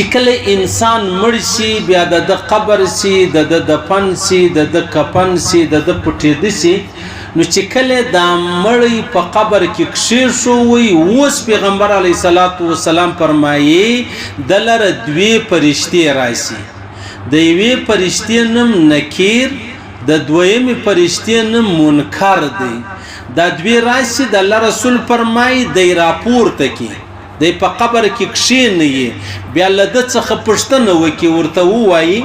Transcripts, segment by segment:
چې کله انسان مړ شي بیا د قبر سي د دفن سي د کفن سي د پټېده سي نو چې کله دا مړی په قبر کې کښېښوي اوس پیغمبر علیه الصلاة والسلام فرمایي دلته دوی فرشتې راشي د یوې فرشتې نوم نکیر د دویمې فرشتې نوم منکر دی دا دوی راشي د الله رسول فرمایي دی راپورته کی دی په قبر کې کښېنوي بیا له ده څخه پوښتنه وکړي ورته ووایي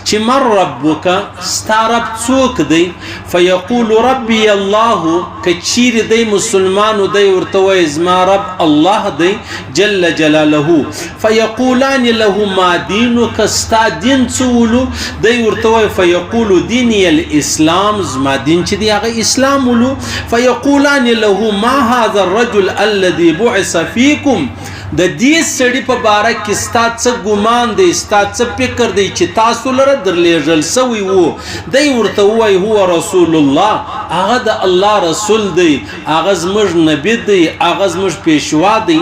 چې من ربک ستا رب څوک دی فیقول ربی الله که چیرې دی مسلمان دی ورته وایي زما رب الله دی جل جلاله فیقولان له ما دینک ستا دین څه ولو دی ورته وایي فیقول دینی الاسلام زما دین چې دی هغه اسلام ولو فیقولان له ما هذا الرجل الذي بعث فیکم د دې سړي په باره کې ستا څه ګمان دی ستا څه فکر دی چې تاسو لره درلیږل سوی وو دی ورته ووایي هو رسول الله هغه د الله رسول دی هغه زموږ نبي دی هغه زموږ پیشوا دی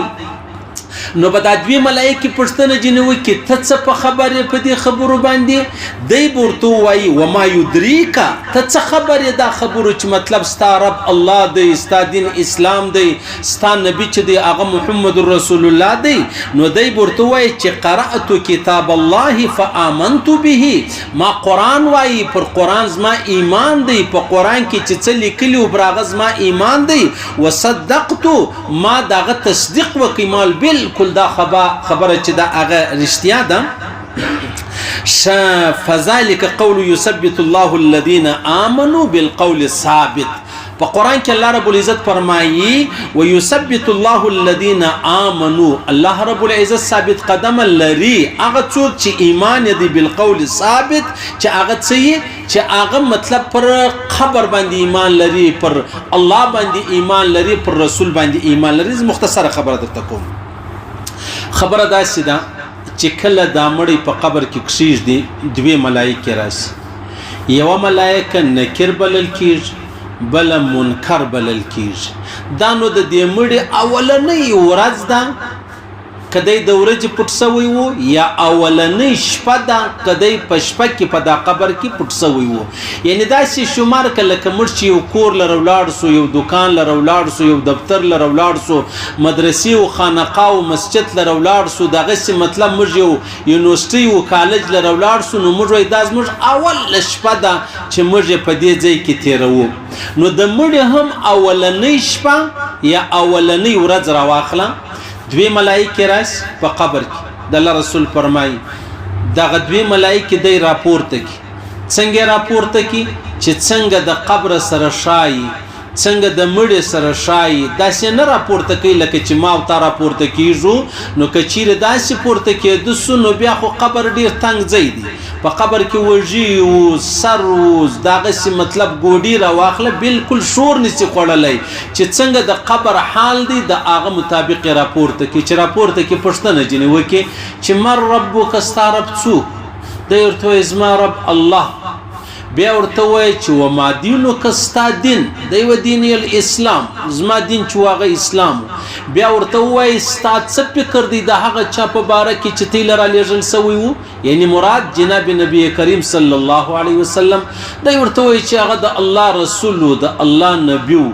نو به دا دوی ملایکې پوښتنه ځینې وکړي ته څه په خبرې په دې خبرو باندې دی به ورته ووایي وما یدریکه ته څه خبرې دا خبرو چې مطلب ستا رب الله دی ستا دین اسلام دی ستا نبي چې دی هغه محمد رسول الله دی نو دی به ورته ووایي چې قرأت کتاب الله فآمنت به ما قرآن وایي پر قرآن زما ایمان دی په قرآن کې چې څه لیکلي و پر هغه زما ایمان دی وصدقتو ما د هغه تصدیق وکړي مال بالکل دا خبره چې دا هغه رښتیا ده فذلك قول يثبت الله الذين آمنوا بالقول الثابت په قرآن کې الله رب العزت فرمایي ويثبت الله الذين آمنوا الله رب العزت ثابت قدم لري هغه څوک چې ایمان دي بالقول ثابت چې هغه چې هغه مطلب پر خبر باندې ایمان لري پر الله باندې ایمان لري پر رسول باندې ایمان لري مختصره خبره درته کوم خبره داسې ده چې کله دا مړی په قبر کې کښېږدي دوی ملایکې راشي یوه ملایکه نکر بلل کېږي بله منکر بلل کېږي دا نو د دې مړي اولنۍ ورځ ده که دی د ورځې پټ سوی و یا اولنۍ شپه ده که دی په شپه کې په دا قبر کې پټ سوی و یعنې داسې شمار که لکه مړ چې یو کور لره ولاړ سو یو دکان لره ولاړ سو یو دفتر لره ولاړ سو مدرسې و خانقاه و مسجد لره ولاړ سو دغسې مطلب موږ یو یونیورسټۍ و کالج لره ولاړ سو نو موږ وایي دا زموږ اول شپه ده چې موږ یې په دې ځای کې تېروو نو د مړي هم اولنۍ شپه یا اولنۍ ورځ راواخله دوی ملائکه راشي په قبر کې د الله رسول فرمایي دغه دوی ملائکه دی راپورته کی څنګه راپورته کی چې څنګه د قبر سره شای څنګه د مړي سره شای داسې نه راپورته کوي لکه چې ما او تا راپورته کیږو نو که چیرې داسې پورته کېده سو نو بیا خو قبر ډیر تنګ ځای دی په قبر کې وږي و سر و دغسې مطلب ګوډي راواخله بالکل شور نسي خوړلی چې څنګه د قبر حال دی د هغه مطابق راپورته کړي چې راپورته کې پوښتنه ځینې وکړي چې من ربک ستا رب څوک دی ورته وایي زما رب الله بیا ورته وایي چې وما دینک ستا دین دی و دین الاسلام زما دین چې هغه اسلام بیا ورته وایي ستا څه فکر دی د هغه چا په باره کې چې تی له رالیږل سوی و یعنی مراد جناب نبی کریم صلی الله علیه وسلم دی ورته وایي چې هغه د الله رسول و د الله نبی و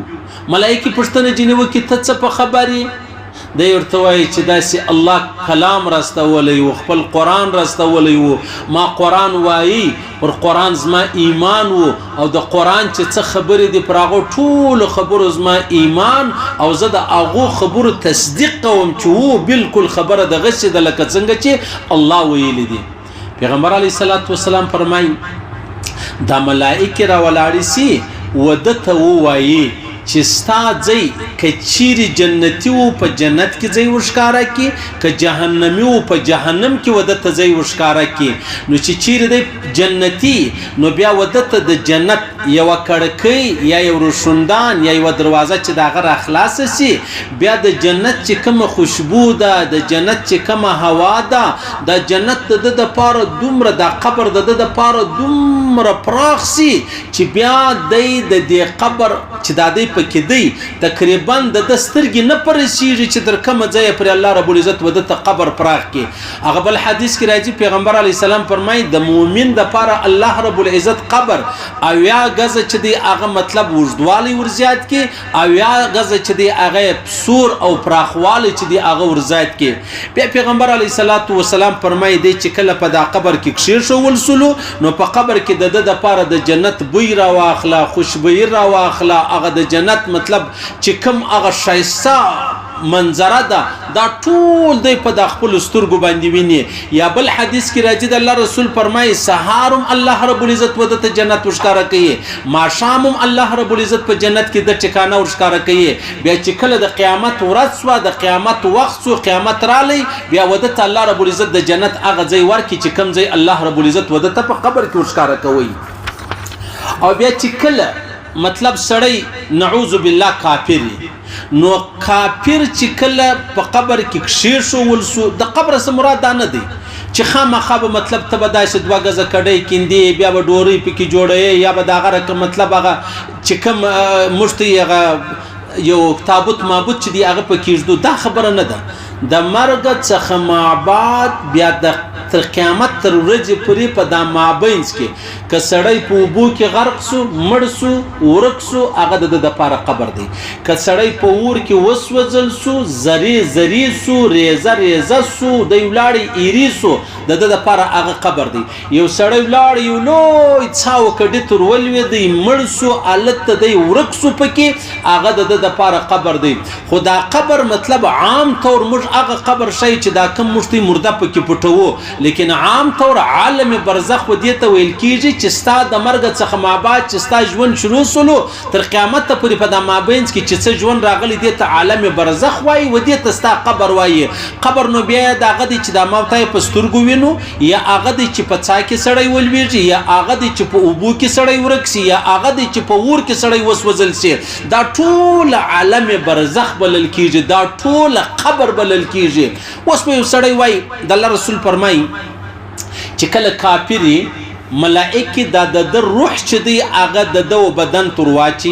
ملایکې پوښتنه ځینې وکړي ته څه په خبرې دی ورته وایي چې داسې الله کلام راستولی و خپل قرآن راستولی و ما قرآن وایي پر قرآن زما ایمان و او د قرآن چې څه خبرې دي پر هغو ټولو خبرو زما ایمان او زه د هغو خبرو تصدیق کوم چې و بالکل خبره دغسې ده لکه څنګه چې الله ویلی دي پیغمبر علیه الصلاة والسلام فرمایي دا ملائکې راولاړې سي و ده ته ووایي چې ستا ځای که چیرې جنتي و په جنت کې ځای ورښکاره کړي که جهنمي و په جهنم کې وده ته ځای ورښکاره کړي نو چې چیرې دی جنتي نو بیا وده ته د جنت یوه کړکۍ یا یو روشندان یا یوه دروازه چې د هغه راخلاصه سي بیا د جنت چې کومه خوشبو ده د جنت چې کومه هوا ده د جنت د ده دپاره دومره دا قبر د ده دپاره دومره پراخ سي چې بیا دی د دې قبر چې دا دی پکې دی تقریبا د سترګې نه پرسیږي چې تر کومه ځای پر الله رب العزت ود ته قبر پراخ کې. هغه بل حدیث کې راځي پیغمبر علی السلام فرمایي د مؤمن د پاره الله رب العزت قبر او یا غز چې دی هغه مطلب وجدوالي ورزيات کې او یا غز چې دی هغه سور او پراخوالی چې دی هغه ورزيات کې. بیا پیغمبر علی السلام فرمایي دی چې کله په دا قبر کې کښې شو ولسلو نو په قبر کې د پاره د جنت بوی را واخلا خوشبوئی را واخلا هغه د جنت مطلب چې کوم هغه شایسته منظره ده دا ټول دی په د خپل سترګو باندې ویني. یا بل حدیث کې راځي د الله رسول فرمایي سهارم الله رب العزت ودته جنت ورشکاره کوي ما شامم الله رب العزت په جنت کې د ټکانه ورشکاره کوي. بیا چې کله د قیامت ورځ سو د قیامت وخت سو قیامت رالی بیا ودته الله رب العزت د جنت هغه ځای ورکی چې کوم ځای الله رب العزت ودته په قبر کې ورشکاره کوي. او بیا چې کله مطلب سړی نعوذ بالله کافر نو کافر چې کله په قبر کې کښې شو ولسو د قبر څخه مراد دا نه دی چې خامخا به مطلب ته به داسې دوه ګزه کډۍ کیندې بیا به ډوری پکې جوړوي یا به د هغه رقم مطلب هغه چې کوم موږ ته هغه یو تابوت مابوت چې دی هغه پکې ږدو دا خبره نه ده. د مرګ څخه مابعد بیا د تر قیامت تر ورځې پورې په دا مابینس کې که سړی په اوبو کې غرق سو مړ سو ورک سو هغه د دپاره قبر دی. که سړی په اور کې وسوځل سو زری زری سو ریزه ریزه سو دی ولاړی ایری سو د دپاره هغه قبر دی. یو سړی ولاړ یو لوی څاو کډې تر ولوېدی مړ سو هلک ته دی ورک سو پکې هغه د دپاره قبر دی. خو دا قبر مطلب عام طور موږ هغه قبر شی چې دا کم موږ ته مرده پکې پټوو لیکن عام طور عالم برزخ و دې ته ویل کېږي چې ستا د مرګ څخه مابعد چې ستا ژوند شروع سولو تر قیامت ته پورې په دا مابینځ کې چې څه ژوند راغلی دې ته عالم برزخ وایي و دې ته ستا قبر وایي. قبر نو بیا د هغه دی چې دا موت یې په سترګو وینو یا هغه دی چې په څا کې سړی ولویږي یا هغه دی چې په اوبو کې سړی ورک سي یا هغه دی چې په اور کې سړی وسوځل سي دا ټول عالم برزخ بلل کېږي دا ټول قبر بلل کېږي. اوس به یو سړی وایي د الله رسول فرمایي چې کله کافری ملائکه د روح چې دی هغه د بدن تر واچي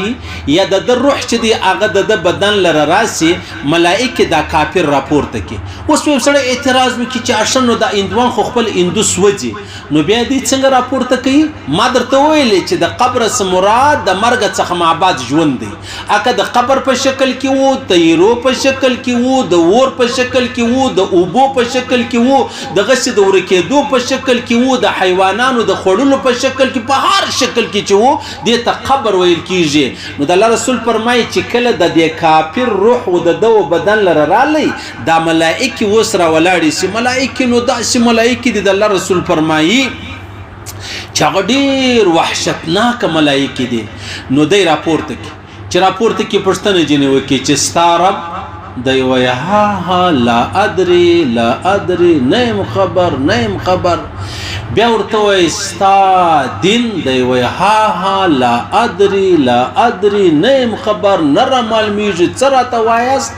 یا د روح چې دی هغه د بدن لره راسي ملائکه دا کافر راپورته کی. اوس په سره اعتراض وکړي چې اشنو د اندوان خو خپل اندوس وځي نو بیا دې څنګه راپورته کوي. ما درته ویلې چې د قبر سره مراد د مرګ څخه مابعد ژوند دی. اګه د قبر په شکل کې وو د یرو په شکل کې وو د اور په شکل کې وو د اوبو په شکل کې وو د غسې د ورکېدو په شکل کې وو د حیوانانو د خړلو په شکل کې په هر شکل کې چې وو دې ته قبر ویل کېږي. نو د الله رسول فرمایي چې کله د دې کافر روح و د بدن لره رالی دا ملائکه اوس را ولاړې سي ملائکه نو داسې ملائکه دي د الله رسول فرمایي چې هغه ډېر وحشتناک ملائکه دي. نو دی راپورته کی چې راپورته کی پښتنه جنې وکړي چې ستا رب دی وی ها لا ادري لا ادري نیم خبر بیا ورته وی ستا دین دی وی ها لا ادري نیم خبر نره معلومیږي څه راته وایاست.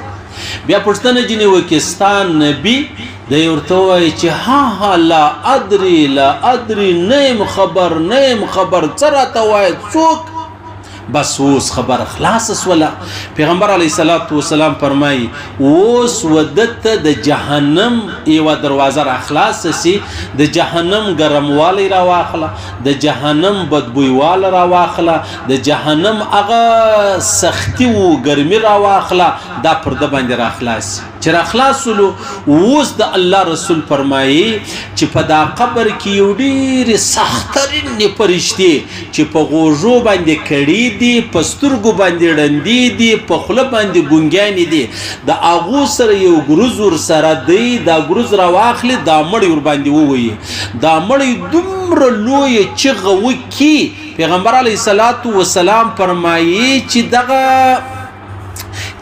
بیا پښتنه جنې وکړي ستا نبی دی ورته وی چې ها لا ادري نیم خبر څه راته وایي څوک. بس اوس خبر خلاص ولا پیغمبر علیه السلام فرمایي اوس ودته د جهنم یو دروازه را خلاص سي د جهنم ګرموالی را واخله د جهنم بدبویواله را واخله د جهنم هغه سختی او ګرمي را واخله دا پرده باندې را خلاص چې را خلاصولو. اوس د الله رسول فرمایي چې په دا قبر کې یو ډېرې سخترین فرشتې چې په غوږو باندې کړي دي په سترګو باندې ړندې دي په خوله باندې ګونګیانې دي د هغو سره یو ګروز ورسره دی دا ګروز را واخلي دا مړی ور باندې ووایي دا مړی دومره لویه چغه وکړي. پیغمبر علیه السلام فرمایي چې دغه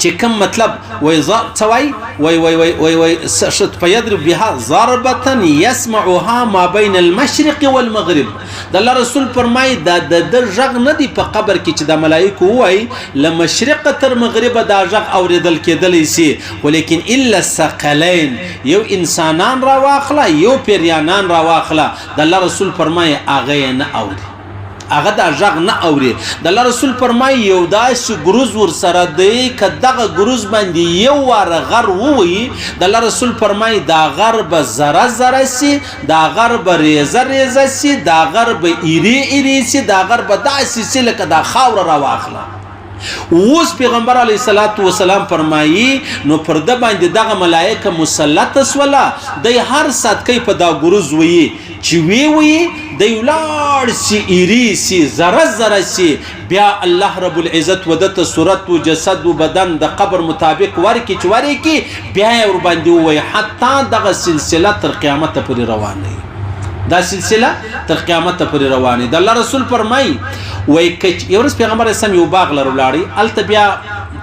چې کوم مطلب وای څوای وای شت فیضرب بها ضربه يسمعها ما بين المشرق والمغرب. د الله رسول فرمای دا د ژغ نه دی په قبر کې چې د ملائکه وای ل مشرق تر مغرب دا ژغ اوریدل کېدلی سي ولیکن الا الثقلين یو انسانان را واخله یو پیریانان را واخله د الله رسول فرمای اغه نه اوري هغه دا غږ نه اوري. د الله رسول فرمایي یو داسې ګروز ورسره دی که دغه ګروز باندې یو واره غر ووایي د الله رسول فرمایي دا غر به زره زره سي، دا غر به ریزه ریزه سي، دا غر به ایرې ایرې سي، دا غر به داسې سي لکه دا خاوره راواخله. اوس پیغمبر علیه الصلاة والسلام فرمایي نو پر ده باندې دغه ملائکه مسلط سوله، دی هر صدقې په دا ګروز ویي چې ویي دی ولاړ سي ایرې سي زره زره سي، بیا الله رب العزت ودته صورت و جسد و بدن د قبر مطابق ورکی چې ورکی بیا یې ورباندې ووایي حتی دغه سلسله تر قیامته پورې روانه دا سلسله تر قیامته پورې روانه. د الله رسول فرمایي وایي که یو ورځ پیغمبر اسلام یو باغ لره ولاړی، هلته بیا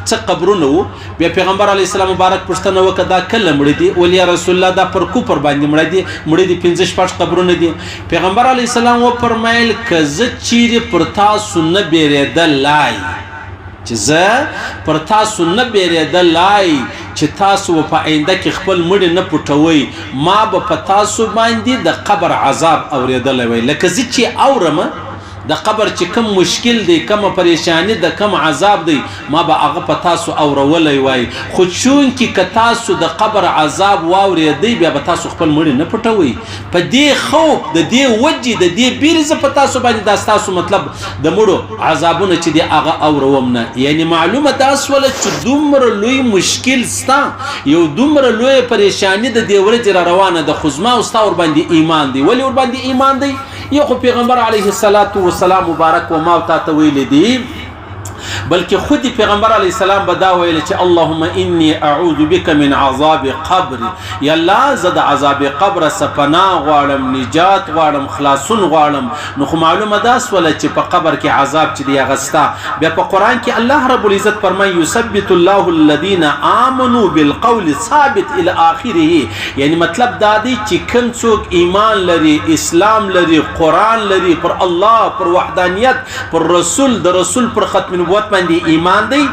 څه قبرونه وو. بیا پیغمبر علیه السلام مبارک پوښتنه وکړه دا کله مړه دي؟ ولې یا رسول الله دا پر کوپر باندې مړه دي 15 قبرونه دي. پیغمبر علیه السلام وفرمایل که زه چیرې پر تاسو نه بیرېدلای، چې زه پر تاسو نه بیرېدلای چې تاسو په آینده کې خپل مړي نه پټوئ، ما به په تاسو باندې د قبر عذاب اورېدلی وی. لکه زه چې اورم د قبر چې کم مشکل دی، کم پریشانی د کم عذاب دی، ما به هغه په تاسو اورولی وای. خو چونکې که تاسو د قبر عذاب واورېدئ بیا به تاسو خپل مړي نه پټوئ. په دې خوف د دې وجې د دې بیرې زه په تاسو باندې دا ستاسو مطلب د مړو عذابونه چې دی هغه اوروم نه. یعنی معلومه دا سوله چې دومره لوی مشکل ستا، یو دومره لوی پریشانی د دې ورځې را روانه ده، خو زما او ستا ورباندې ایمان دی. ولې ورباندې ایمان دی؟ یو خو پیغمبر علیه السلام مبارک و ما تا ته ویلی دی، بلکې خود پیغمبر علیه السلام به دا ویل چې اللهم انی اعوذ بک من عذاب قبر، یا الله زه د عذاب قبر څخه پناه غواړم، نجات غواړم، خلاصون غواړم. نو خو معلومه دا سوله چې په قبر کې عذاب چې دی هغه ستا. بیا په قرآن کې الله رب العزت فرمایي یثبت الله الذین آمنوا بالقول ثابت الی آخره. یعنی مطلب دا دی چې کوم څوک ایمان لري، اسلام لري، قرآن لري، پر الله، پر وحدانیت، پر رسول، د رسول پر ختم نبوت باندې ایمان دی،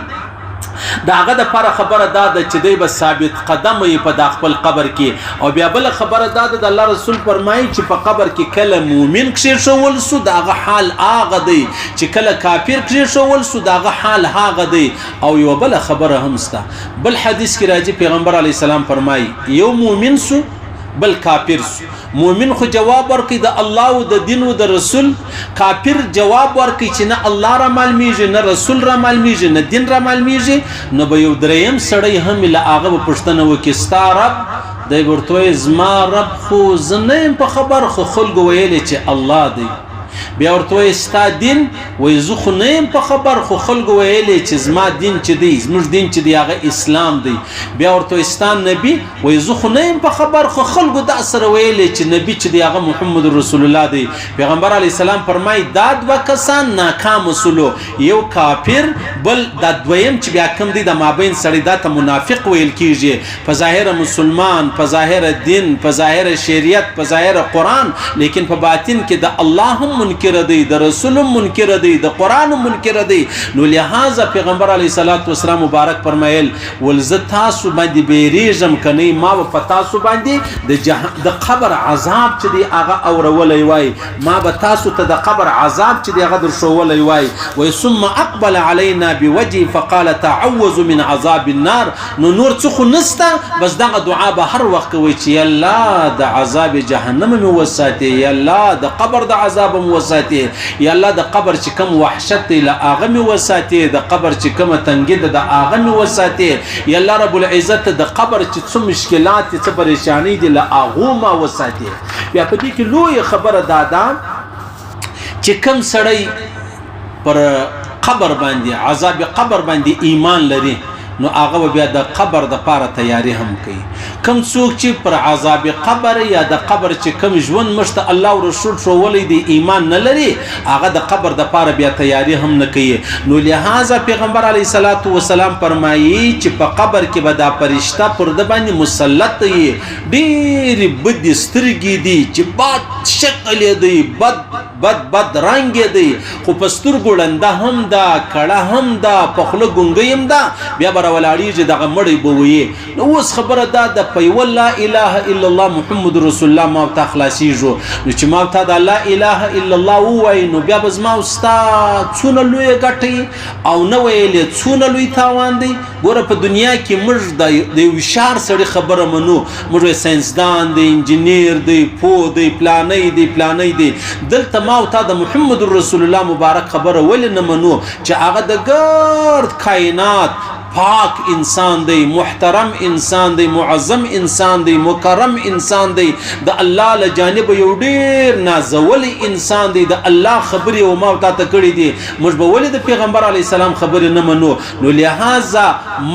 دا هغه د پر خبره دا ده چې دی به ثابت قدم وي په د خپل قبر کې. او بیا بل خبره دا ده د الله رسول فرمایي چې په قبر کې کله مؤمن کښېښول سو د هغه حال هغه دی، چې کله کافر کښېښول سو د هغه حال هغه دی. او یو بل خبره هم سته، بل حدیث کې راځي پیغمبر علیه السلام فرمایي یو مؤمن سو بل کافر سو. مؤمن خو جواب ورکړي د الله او د دین او د رسول، کافر جواب ورکړي چې نه الله را معلومیږي، نه رسول را معلومیږي، نه دین را معلومیږي. نو به یو دریم سړی هم له هغه به پوښتنه وکړي ستا رب؟ دی به ورته وایي زما رب خو زه نه یم په خبر، خو خلکو ویلی چې الله دی. بیا ورته وایي ستا دین؟ وایي زه خو نه یم په خبر، خو خلکو ویلی چې زما دین چې دی، زموږ دین چې دی هغه اسلام دی. بیا ورته وایي ستا نبی؟ وایي زه خو نه یم په خبر، خو خلکو دا سره ویلی چې نبی چې دی هغه محمد رسول الله دی. پیغمبر علیه السلام فرمایي دا دوه کسان ناکام سلو، یو کافر، بل دا دویم چې بیا کم دی د مابین سړی دا ته منافق ویل کیږي. په ظاهر مسلمان، په ظاهر دین، په ظاهر شریعت، په ظاهر قرآن، لیکن په باطن کې د الله هم منکر دی، د رسول منکر دی، د قرآن منکر دی. نو لہذا پیغمبر علیه السلام مبارک فرمایل ول زه تاسو باندې بیریږم که نه ما به په تاسو باندې د قبر عذاب چې دی هغه اورولی وای، ما به تاسو ته د قبر عذاب چې دی هغه در ښوولی وای. وای ثم اقبل علینا بوجهه فقال تعوذ من عذاب النار. نو نور څه خو نسته، بس دغه دعا به هر وخت کوي چې یا الله د عذاب جهنم مې وساتې، یا الله د قبر د عذاب مې وساتې، یا الله د قبر چې کوم وحشت دی له هغه مې وساتې، د قبر چې کومه تنګي ده د هغه مې وساتې، یا الله رب العزت د قبر چې څه مشکلات دي، څه پریشانی دي له هغو ما وساتې. بیا په دې کې لویه خبره دا ده چې کوم سړی پر قبر باندې، عذاب قبر باندې ایمان لري، نو هغه بیا د قبر د پاره تیاری هم کوي. کم څوک چې پر عذاب قبر یا د قبر چې کم ژوند مشته الله او رسول ښوولی دی ایمان نه لري، هغه د قبر د پاره بیا تیاری هم نه کوي. نو لہذا پیغمبر علیه الصلاة والسلام فرمایي چې په قبر کې به دا فرشته پر د باندې مسلط دی، ډېرې بدې سترګې دي چې بد شکل دی، بد بد رنگ دی خو پستر ګړنده هم دا کړه هم دا پخله ګونګي هم دا بیا بر ولاړی چې دغه مړی بوي نو اوس خبره دا د په لا اله الا الله محمد رسول الله ما ته خلاصيږي نو چې ما ته د لا اله الا الله وای نو بیا بز ما استا څونه لوی غټي او نو ویلې څونه لوی تاوان دی ګوره په دنیا کې موږ د وشار سره خبره منو موږ ساينسدان دی انجینیر دی پو دی پلانې دی دلته ما ته د محمد رسول الله مبارک خبره ول نه منو چې هغه د ګرد کائنات پاک انسان دی محترم انسان دی معظم انسان دی مکرم انسان دی د الله له جانب یو ډیر نازول انسان دی د الله خبري او ما ته کړی دی موږ به ولې د پیغمبر علی السلام خبري نه منو نو لہذا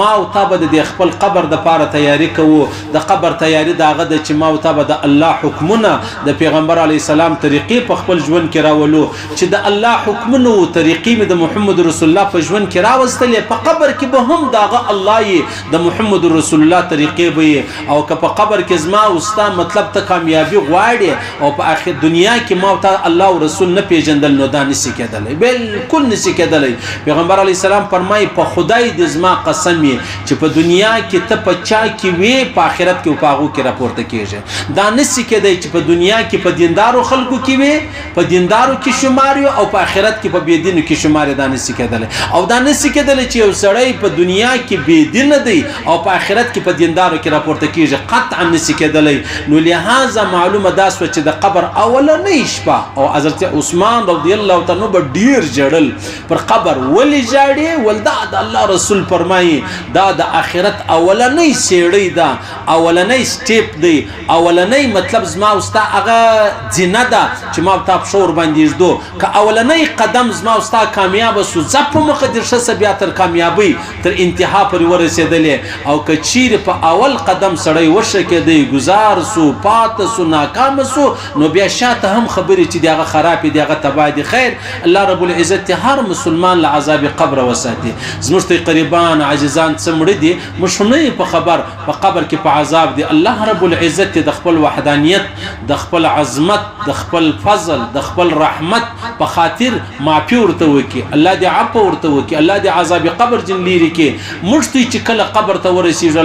ما ته به د خپل قبر د پاره تیاری کوو د قبر تیاری داغه د چې ما ته به د الله حکمونه د پیغمبر علی السلام طریقې په خپل ژوند کې راولو چې د الله حکمونه او طریقې د محمد رسول الله په ژوند کې راوستلې په قبر کې به هم داغه الله د محمد رسول الله طریقې به او که په قبر کې زما او ستا مطلب ته کامیابی غواړي او په آخر دنیا کې ما ته الله او رسول نه پیژندل نو دا نسی کېدلی بالکل نسی کېدلی پیغمبر علی السلام فرمایي په خدای د زما قسم چې په دنیا کې ته په چا کې وې په آخرت کې او په هغو کې راپورته کېږي دا نسی کېدی چې په دنیا کې په دیندارو خلکو کې وې په دیندارو کې شمار او په آخرت کې په بېدینو کې شمار دا نسی کېدلی او دا نسی کېدلی چې یو سړی په دنیا کې بې دین دی او په آخرت کې په دیندارو کې راپورته کېږي قطعا نسی کېدلی نو لہذا معلومه دا سوه چې د قبر اولنۍ شپه او حضرت عثمان رضی الله تعالی عنہ به ډیر جړل پر قبر ولې جاړي ول دا د الله رسول فرمایي دا د آخرت اولنۍ سیړۍ ده اولنۍ سټیپ دی اولنۍ مطلب زما وستا هغه زینه ده چې ما تاب شور باندې جدو که اولنۍ قدم زما وستا کامیاب سو زپ مقدر شه بیا تر کامیابی تر انتها پر ورسېدلې او که چیرې په اول قدم سړی وشه کېدی گزار سو پات سو ناکام سو نو بیا شاته هم خبرې چې دغه خراب دی هغه تباه دی خیر الله رب العزت هر مسلمان له عذاب قبر وساتي زموږ قریبان عاجزان څمړي دي مشونه په خبر په قبر کې په عذاب دی الله رب العزت د خپل وحدانیت د خپل عظمت د خپل فضل د خپل رحمت په خاطر معافي ورته وکي الله دې عفو ورته وکي الله دې عذاب قبر جن لري کې مشتي چې کله قبر ته ورسیږي